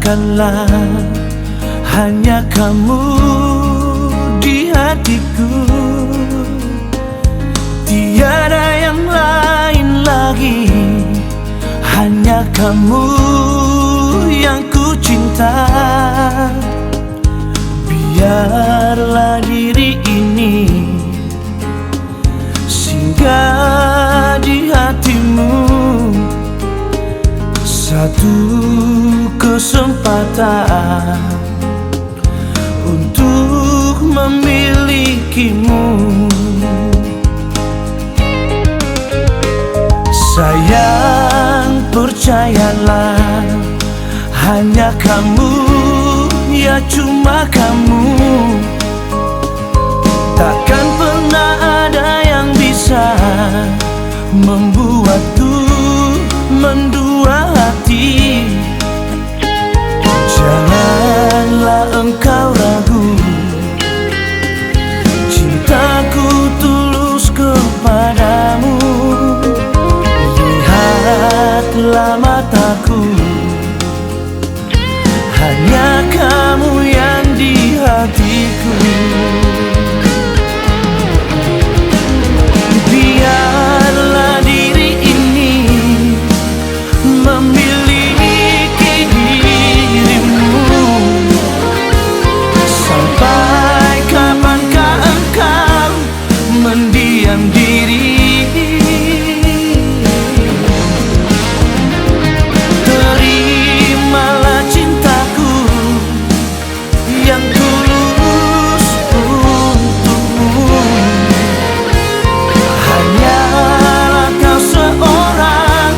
Katakanlah hanya kamu di hatiku, tiada yang lain lagi, hanya kamu yang ku cinta. Biarlah diri ini singgah di hatimu, satu kesempatan untuk memilikimu. Sayang, percayalah, hanya kamu, ya cuma kamu. Takkan pernah ada yang bisa membuatku mendua hati. Janganlah engkau ragu, cintaku tulus kepadamu. Lihatlah mataku, hanya kamu yang di hatiku. Biarlah diri ini memiliki dirimu. Sampai kapankah engkau mendiam diri? Terimalah cintaku yang tulus untukmu. Hanyalah kau seorang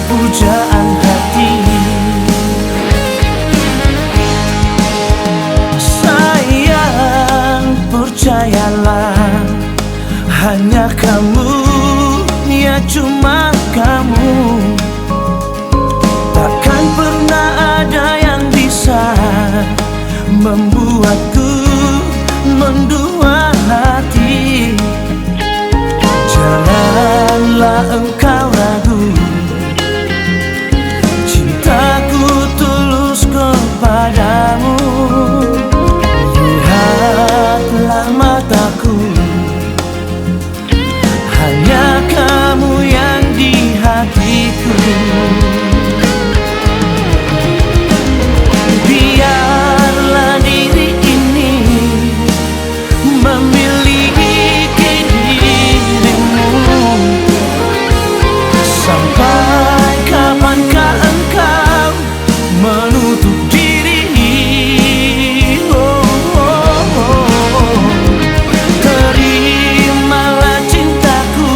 pujaan hati. Sayang, percayalah, hanya kamu, ya cuma kamu. Takkan pernah ada yang bisa membuatku mendua hati. Janganlah engkau ragu, cintaku tulus kepadamu. Lihatlah mataku, hanya kamu yang di hatiku. Biarlah diri ini memiliki dirimu. Sampai kapankah engkau menutup diri? Terimalah cintaku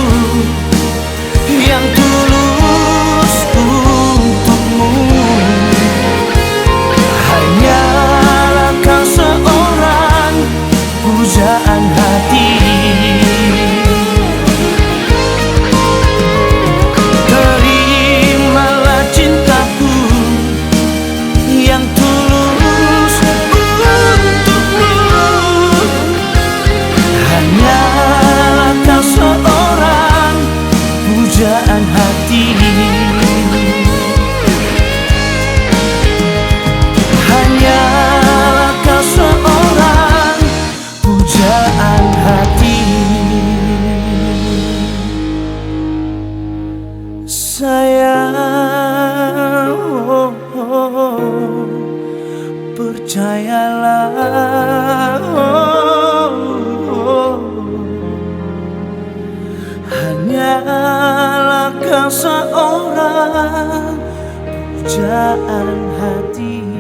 yang tulus untukmu. Hanyalah kau seorang pujaan hati. Terimalah cintaku yang tulus untukmu. Hanyalah kau seorang pujaan hati. Hanyalah kau seorang pujaan hati. Sayang, percayalah, hanyalah kau seorang pujaan hati.